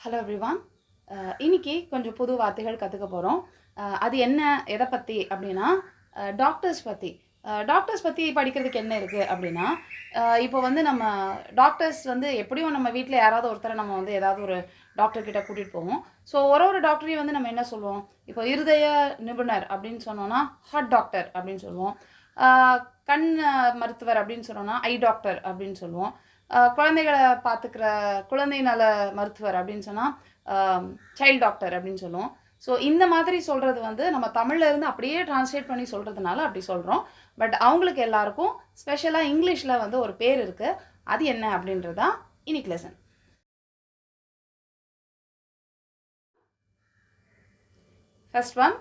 Hello everyone. இன்னைக்கு கொஞ்சம் புது வார்த்தைகள் கற்றுக்க போகிறோம். அது என்ன எதை பற்றி அப்படின்னா டாக்டர்ஸ் பற்றி. டாக்டர்ஸ் பற்றி படிக்கிறதுக்கு என்ன இருக்குது அப்படின்னா, இப்போ வந்து நம்ம டாக்டர்ஸ் வந்து எப்படியும் நம்ம வீட்டில் யாராவது ஒருத்தரை நம்ம வந்து ஏதாவது ஒரு டாக்டர்கிட்ட கூட்டிகிட்டு போவோம். ஸோ ஒரு டாக்டரையும் வந்து நம்ம என்ன சொல்லுவோம், இப்போ இருதய நிபுணர் அப்படின்னு சொன்னோன்னா ஹார்ட் டாக்டர் அப்படின்னு சொல்லுவோம். கண் மருத்துவர் அப்படின்னு சொன்னோன்னா ஐ டாக்டர் அப்படின்னு சொல்லுவோம். குழந்தைகளை பார்த்துக்கிற குழந்தை நல மருத்துவர் அப்படின்னு சொன்னால் சைல்ட் டாக்டர் அப்படின்னு சொல்லுவோம். ஸோ இந்த மாதிரி சொல்கிறது வந்து நம்ம தமிழில் இருந்து அப்படியே டிரான்ஸ்லேட் பண்ணி சொல்கிறதுனால அப்படி சொல்கிறோம். பட் அவங்களுக்கு எல்லாருக்கும் ஸ்பெஷலாக இங்கிலீஷில் வந்து ஒரு பேர் இருக்குது. அது என்ன அப்படின்றது தான் இன்னைக்கு lesson. First one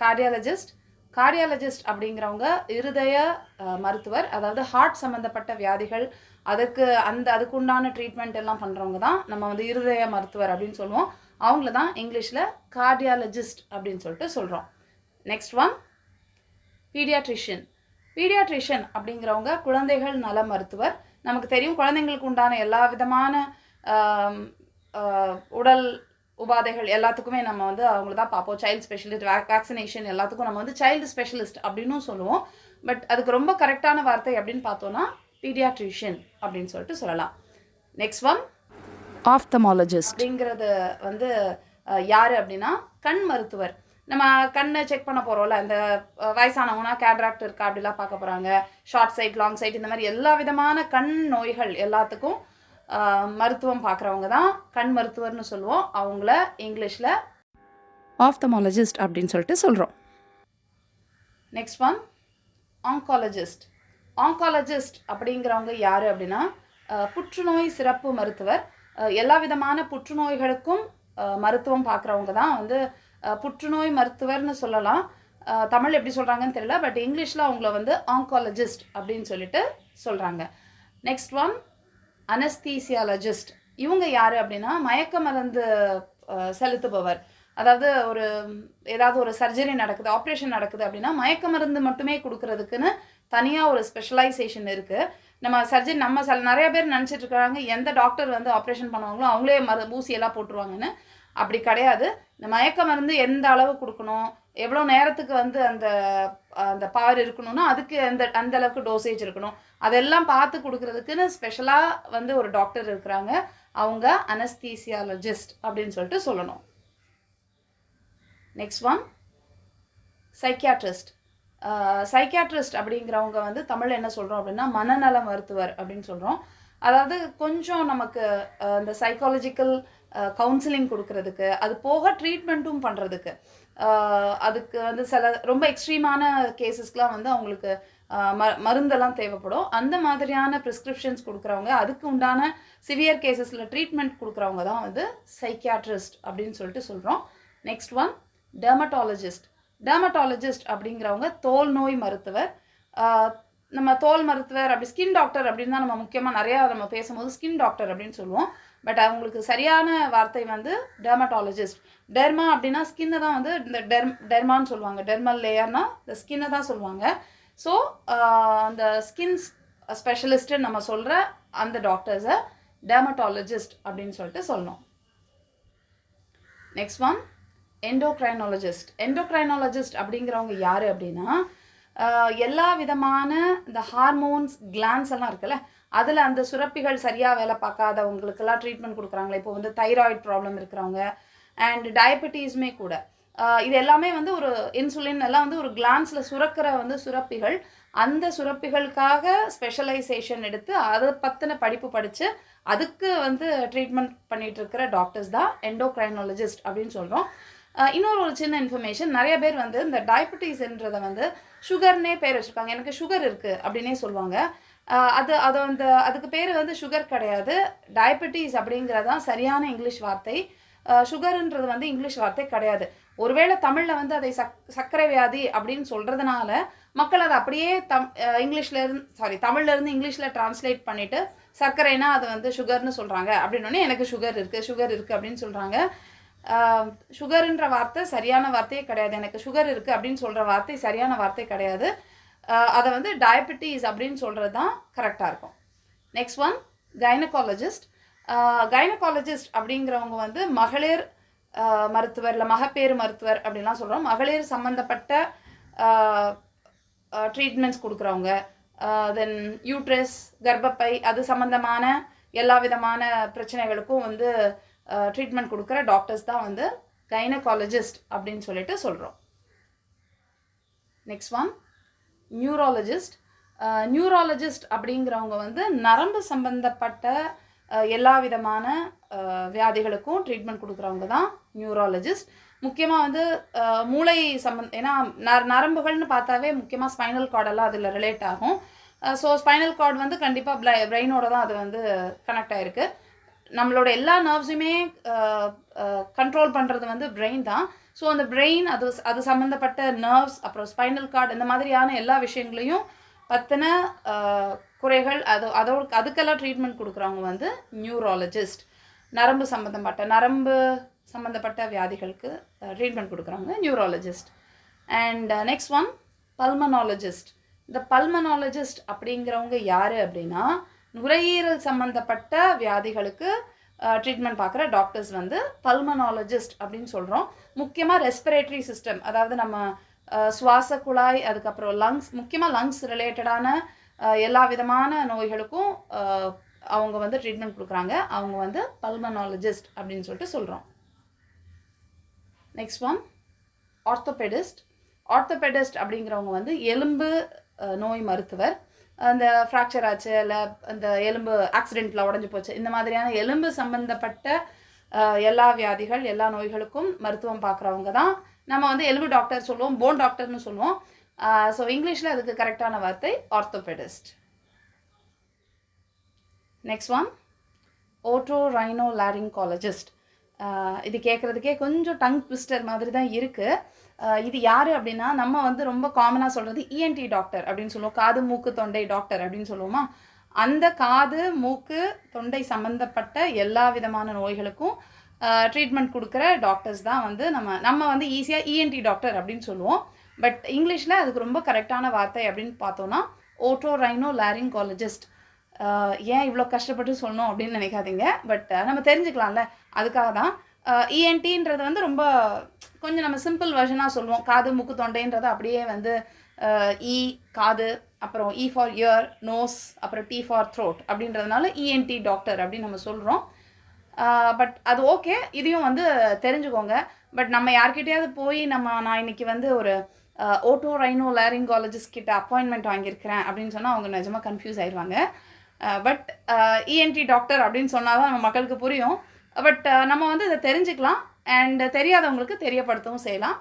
cardiologist. Cardiologist அப்படிங்கிறவங்க இருதய மருத்துவர், அதாவது ஹார்ட் சம்மந்தப்பட்ட வியாதிகள் அதுக்கு உண்டான ட்ரீட்மெண்ட் எல்லாம் பண்ணுறவங்க தான் நம்ம வந்து இருதய மருத்துவர் அப்படின்னு சொல்லுவோம். அவங்கள தான் இங்கிலீஷில் கார்டியாலஜிஸ்ட் அப்படின்னு சொல்லிட்டு சொல்கிறோம். Next one paediatrician. பீடியாட்ரிஷியன் அப்படிங்கிறவங்க குழந்தைகள் நல மருத்துவர். நமக்கு தெரியும் குழந்தைங்களுக்கு உண்டான எல்லா விதமான உடல் உபாதைகள் எல்லாத்துக்குமே நம்ம வந்து அவங்கள தான் பார்ப்போம். சைல்டு ஸ்பெஷலிஸ்ட், வேக்சினேஷன் எல்லாத்துக்கும் நம்ம வந்து சைல்டு ஸ்பெஷலிஸ்ட் அப்படின்னும் சொல்லுவோம். பட் அதுக்கு ரொம்ப கரெக்டான வார்த்தை அப்படின்னு பார்த்தோன்னா பீடியாட்ரிஷியன் அப்படின்னு சொல்லிட்டு சொல்லலாம். நெக்ஸ்ட் ஒன் ஆப்தமாலஜிஸ்ட் அப்படிங்கிறது வந்து யார் அப்படின்னா கண் மருத்துவர். நம்ம கண்ணை செக் பண்ண போகிறோம்ல, இந்த வயசானவங்கன்னா கேட்ராக்ட் இருக்கா அப்படிலாம் பார்க்க போகிறாங்க. ஷார்ட் சைட், லாங் சைட், இந்த மாதிரி எல்லா விதமான கண் நோய்கள் எல்லாத்துக்கும் மருத்துவம் பார்க்குறவங்க தான் கண் மருத்துவர்னு சொல்லுவோம். அவங்கள இங்கிலீஷில் ஆப்தமாலஜிஸ்ட் அப்படின்னு சொல்லிட்டு சொல்கிறோம். Next one oncologist. ஆங்காலஜிஸ்ட் அப்படிங்கிறவங்க யார் அப்படின்னா புற்றுநோய் சிறப்பு மருத்துவர். எல்லா விதமான புற்றுநோய்களுக்கும் மருத்துவம் பார்க்குறவங்க தான் வந்து புற்றுநோய் மருத்துவர்னு சொல்லலாம். தமிழ் எப்படி சொல்கிறாங்கன்னு தெரியல, பட் இங்கிலீஷில் அவங்கள வந்து ஆங்காலஜிஸ்ட் அப்படின்னு சொல்லிட்டு சொல்கிறாங்க. Next one anaesthesiologist. இவங்க யார் அப்படின்னா மயக்க மருந்து செலுத்துபவர். அதாவது ஏதாவது ஒரு சர்ஜரி நடக்குது, ஆப்ரேஷன் நடக்குது அப்படின்னா மயக்க மருந்து மட்டுமே கொடுக்கறதுக்குன்னு தனியாக ஒரு ஸ்பெஷலைசேஷன் இருக்குது. நம்ம நிறைய பேர் நினச்சிட்டு இருக்காங்க எந்த டாக்டர் வந்து ஆப்ரேஷன் பண்ணுவாங்களோ அவங்களே ஊசியெல்லாம் போட்டுருவாங்கன்னு. அப்படி கிடையாது. இந்த மயக்க மருந்து எந்த அளவு கொடுக்கணும், எவ்வளோ நேரத்துக்கு வந்து அந்த பவர் இருக்கணும்னா அதுக்கு அந்த அளவுக்கு டோசேஜ் இருக்கணும், அதெல்லாம் பார்த்து கொடுக்கறதுக்குன்னு ஸ்பெஷலாக வந்து ஒரு டாக்டர் இருக்கிறாங்க. அவங்க அனஸ்தீசியாலஜிஸ்ட் அப்படின்னு சொல்லிட்டு சொல்லணும். Next one psychiatrist. சைக்கியாட்ரிஸ்ட் அப்படிங்கிறவங்க வந்து தமிழ் என்ன சொல்கிறோம் அப்படின்னா மனநல மருத்துவர் அப்படின்னு சொல்கிறோம். அதாவது கொஞ்சம் நமக்கு இந்த சைக்காலஜிக்கல் கவுன்சிலிங் கொடுக்கறதுக்கு, அது போக ட்ரீட்மெண்ட்டும் பண்ணுறதுக்கு, அதுக்கு வந்து சில ரொம்ப எக்ஸ்ட்ரீமான கேசஸ்க்கெலாம் வந்து அவங்களுக்கு மருந்தெல்லாம் தேவைப்படும். அந்த மாதிரியான ப்ரிஸ்கிரிப்ஷன்ஸ் கொடுக்குறவங்க, அதுக்கு உண்டான சிவியர் கேசஸில் ட்ரீட்மெண்ட் கொடுக்குறவங்க தான் வந்து சைக்கியாட்ரிஸ்ட் அப்படின்னு சொல்லிட்டு சொல்கிறோம். Next one dermatologist. டெர்மட்டாலஜிஸ்ட் அப்படிங்கிறவங்க தோல் நோய் மருத்துவர். நம்ம தோல் மருத்துவர் அப்படி ஸ்கின் டாக்டர் அப்படின்னு தான் நம்ம முக்கியமாக நிறையா நம்ம பேசும்போது ஸ்கின் டாக்டர் அப்படின்னு சொல்லுவோம். பட் அவங்களுக்கு சரியான வார்த்தை வந்து டெர்மட்டாலஜிஸ்ட். டெர்மா அப்படின்னா ஸ்கின்னை தான் வந்து இந்த டெர்மான்னு சொல்லுவாங்க. டெர்மல் லேயர்னால் இந்த ஸ்கின்னை தான் சொல்லுவாங்க. ஸோ அந்த ஸ்கின் ஸ்பெஷலிஸ்ட்டுன்னு நம்ம சொல்கிற அந்த டாக்டர்ஸை டெர்மட்டாலஜிஸ்ட் அப்படின்னு சொல்லிட்டு சொல்லணும். Next one endocrinologist. எண்டோக்ரைனாலஜிஸ்ட் அப்படிங்கிறவங்க யார் அப்படின்னா எல்லா விதமான இந்த ஹார்மோன்ஸ் கிளான்ஸ் எல்லாம் இருக்குல்ல, அதில் அந்த சுரப்பிகள் சரியாக வேலை பார்க்காதவங்களுக்கெல்லாம் ட்ரீட்மெண்ட் கொடுக்குறாங்களே. இப்போ வந்து தைராய்டு ப்ராப்ளம் இருக்கிறவங்க அண்ட் டயபெட்டிஸுமே கூட, இது எல்லாமே வந்து ஒரு இன்சுலின் எல்லாம் வந்து ஒரு கிளான்ஸில் சுரக்கிற வந்து சுரப்பிகள். அந்த சுரப்பிகளுக்காக ஸ்பெஷலைசேஷன் எடுத்து அதை பற்றின படிப்பு படித்து அதுக்கு வந்து ட்ரீட்மெண்ட் பண்ணிகிட்டு இருக்கிற டாக்டர்ஸ் தான் எண்டோக்ரைனாலஜிஸ்ட் அப்படின்னு சொல்கிறோம். இன்னொரு சின்ன இன்ஃபர்மேஷன், நிறைய பேர் வந்து இந்த டயபெட்டிஸ்ன்றதை வந்து சுகர்னே பேர் வச்சுருக்காங்க. எனக்கு சுகர் இருக்குது அப்படின்னே சொல்லுவாங்க. அதுக்கு பேர் வந்து சுகர் கிடையாது, டயபெட்டிஸ் அப்படிங்கிறதான் சரியான இங்கிலீஷ் வார்த்தை. சுகருன்றது வந்து இங்கிலீஷ் வார்த்தை கிடையாது. ஒருவேளை தமிழில் வந்து அதை சர்க்கரை வியாதி அப்படின்னு சொல்கிறதுனால மக்கள் அதை அப்படியே தமிழ்லேருந்து இங்கிலீஷில் டிரான்ஸ்லேட் பண்ணிவிட்டு சர்க்கரைனா அது வந்து சுகர்னு சொல்கிறாங்க. அப்படின்னோடனே எனக்கு சுகர் இருக்குது அப்படின்னு சொல்கிறாங்க. சுகருன்ற வார்த்தை சரியான வார்த்தையே கிடையாது. எனக்கு சுகர் இருக்குது அப்படின்னு சொல்கிற வார்த்தை சரியான வார்த்தை கிடையாது. அதை வந்து டயபெட்டிஸ் அப்படின்னு சொல்கிறது தான் கரெக்டாக இருக்கும். Next one gynaecologist. கைனகாலஜிஸ்ட் அப்படிங்கிறவங்க வந்து மகளிர் மருத்துவர் இல்லை மகப்பேறு மருத்துவர் அப்படின்லாம் சொல்கிறோம். மகளிர் சம்மந்தப்பட்ட ட்ரீட்மெண்ட்ஸ் கொடுக்குறவங்க. தென் யூட்ரஸ், கர்ப்பப்பை, அது சம்மந்தமான எல்லா விதமான பிரச்சனைகளுக்கும் வந்து ட்ரீட்மெண்ட் கொடுக்குற டாக்டர்ஸ் தான் வந்து கைனகாலஜிஸ்ட் அப்படின்னு சொல்லிட்டு சொல்கிறோம். Next one neurologist. நியூராலஜிஸ்ட் அப்படிங்கிறவங்க வந்து நரம்பு சம்பந்தப்பட்ட எல்லா விதமான வியாதிகளுக்கும் ட்ரீட்மெண்ட் கொடுக்குறவங்க தான் நியூராலஜிஸ்ட். முக்கியமாக வந்து மூளை ஏன்னா நரம்புகள்னு பார்த்தாவே முக்கியமாக ஸ்பைனல் கார்டெல்லாம் அதில் ரிலேட் ஆகும். ஸோ ஸ்பைனல் கார்டு வந்து கண்டிப்பாக பிரெயினோட தான் அது வந்து கனெக்ட் ஆகிருக்கு. நம்மளோட எல்லா நர்வ்ஸுமே கண்ட்ரோல் பண்ணுறது வந்து பிரெயின் தான். ஸோ அந்த பிரெயின் அது சம்மந்தப்பட்ட நர்வ்ஸ், அப்புறம் ஸ்பைனல் கார்டு, இந்த மாதிரியான எல்லா விஷயங்களையும் பற்றின குறைகள் அதுக்கெல்லாம் ட்ரீட்மெண்ட் கொடுக்குறவங்க வந்து நியூராலஜிஸ்ட். நரம்பு சம்மந்தப்பட்ட வியாதிகளுக்கு ட்ரீட்மெண்ட் கொடுக்குறவங்க neurologist. And next one pulmonologist. இந்த பல்மனாலஜிஸ்ட் அப்படிங்கிறவங்க யார் அப்படின்னா நுரையீரல் சம்மந்தப்பட்ட வியாதிகளுக்கு ட்ரீட்மெண்ட் பார்க்குற டாக்டர்ஸ் வந்து பல்மனாலஜிஸ்ட் அப்படின்னு சொல்கிறோம். முக்கியமாக ரெஸ்பிரேட்டரி சிஸ்டம், அதாவது நம்ம சுவாச குழாய், அதுக்கப்புறம் லங்ஸ், முக்கியமாக லங்ஸ் ரிலேட்டடான எல்லா விதமான நோய்களுக்கும் அவங்க வந்து ட்ரீட்மெண்ட் கொடுக்குறாங்க. அவங்க வந்து பல்மனாலஜிஸ்ட் அப்படின்னு சொல்லிட்டு சொல்கிறோம். Next one ஆர்த்தோபெடிஸ்ட். ஆர்த்தோபெடிஸ்ட் அப்படிங்கிறவங்க வந்து எலும்பு நோய் மருத்துவர். அந்த ஃப்ராக்சர் ஆச்சு, இல்லை அந்த எலும்பு ஆக்சிடெண்ட்டில் உடஞ்சி போச்சு, இந்த மாதிரியான எலும்பு சம்மந்தப்பட்ட எல்லா வியாதிகள், எல்லா நோய்களுக்கும் மருத்துவம் பார்க்குறவங்க தான் நம்ம வந்து எலும்பு டாக்டர் சொல்லுவோம், போன் டாக்டர்னு சொல்லுவோம். ஸோ இங்கிலீஷில் அதுக்கு கரெக்டான வார்த்தை ஆர்த்தோபெடிஸ்ட். Next one ஓட்டோரைனோலாரிங்காலஜிஸ்ட். இது கேட்குறதுக்கே கொஞ்சம் டங் ட்விஸ்டர் மாதிரி தான் இருக்குது. இது யார் அப்படின்னா நம்ம வந்து ரொம்ப காமனாக சொல்கிறது இஎன்டி டாக்டர் அப்படின்னு சொல்லுவோம். காது மூக்கு தொண்டை டாக்டர் அப்படின்னு சொல்லுவோமா. அந்த காது மூக்கு தொண்டை சம்மந்தப்பட்ட எல்லா விதமான நோய்களுக்கும் ட்ரீட்மெண்ட் கொடுக்குற டாக்டர்ஸ் தான் வந்து நம்ம வந்து ஈஸியாக இஎன்டி டாக்டர் அப்படின்னு சொல்லுவோம். பட் இங்கிலீஷில் அதுக்கு ரொம்ப கரெக்டான வார்த்தை அப்படின்னு பார்த்தோன்னா ஓட்டோரைனோலாரிங்காலஜிஸ்ட். ஏன் இவ்வளோ கஷ்டப்பட்டு சொல்லணும் அப்படின்னு நினைக்காதீங்க. பட் நம்ம தெரிஞ்சுக்கலாம்ல, அதுக்காக தான். இஎன்டின்றது வந்து ரொம்ப கொஞ்சம் நம்ம சிம்பிள் வெர்ஷனாக சொல்லுவோம். காது மூக்கு தொண்டைன்றது அப்படியே வந்து இ காது, அப்புறம் இ ஃபார் இயர், நோஸ், அப்புறம் டி ஃபார் த்ரோட் அப்படின்றதுனால இஎன்டி டாக்டர் அப்படின்னு நம்ம சொல்கிறோம். பட் அது ஓகே, இதையும் வந்து தெரிஞ்சுக்கோங்க. பட் நம்ம யார்கிட்டையாவது போய் நான் இன்னைக்கு வந்து ஒரு ஓட்டோரைனோலாரிங்காலஜிஸ்ட் கிட்ட அப்பாயின்மெண்ட் வாங்கியிருக்கிறேன் அப்படின்னு சொன்னால் அவங்க நிஜமாக கன்ஃபியூஸ் ஆயிடுவாங்க. பட் இஎன்டி டாக்டர் அப்படின்னு சொன்னால் தான் நம்ம மக்களுக்கு புரியும். பட் நம்ம வந்து இதை தெரிஞ்சுக்கலாம் அண்ட் தெரியாதவங்களுக்கு தெரியப்படுத்தவும் செய்யலாம்.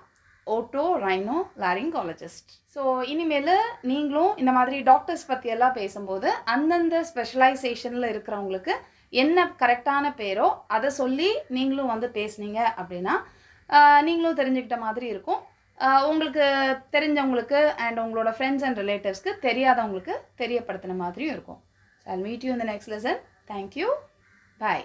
ஓட்டோரைனோலாரிங்காலஜிஸ்ட். ஸோ இனிமேல் நீங்களும் இந்த மாதிரி டாக்டர்ஸ் பற்றியெல்லாம் பேசும்போது அந்தந்த ஸ்பெஷலைசேஷனில் இருக்கிறவங்களுக்கு என்ன கரெக்டான பேரோ அதை சொல்லி நீங்களும் வந்து பேசுனீங்க அப்படின்னா நீங்களும் தெரிஞ்சுக்கிட்ட மாதிரி இருக்கும். உங்களுக்கு தெரிஞ்சவங்களுக்கு அண்ட் உங்களோட ஃப்ரெண்ட்ஸ் அண்ட் ரிலேட்டிவ்ஸ்க்கு தெரியாதவங்களுக்கு தெரியப்படுத்தின மாதிரியும் இருக்கும். So I'll meet you in the next lesson. Thank you. Bye.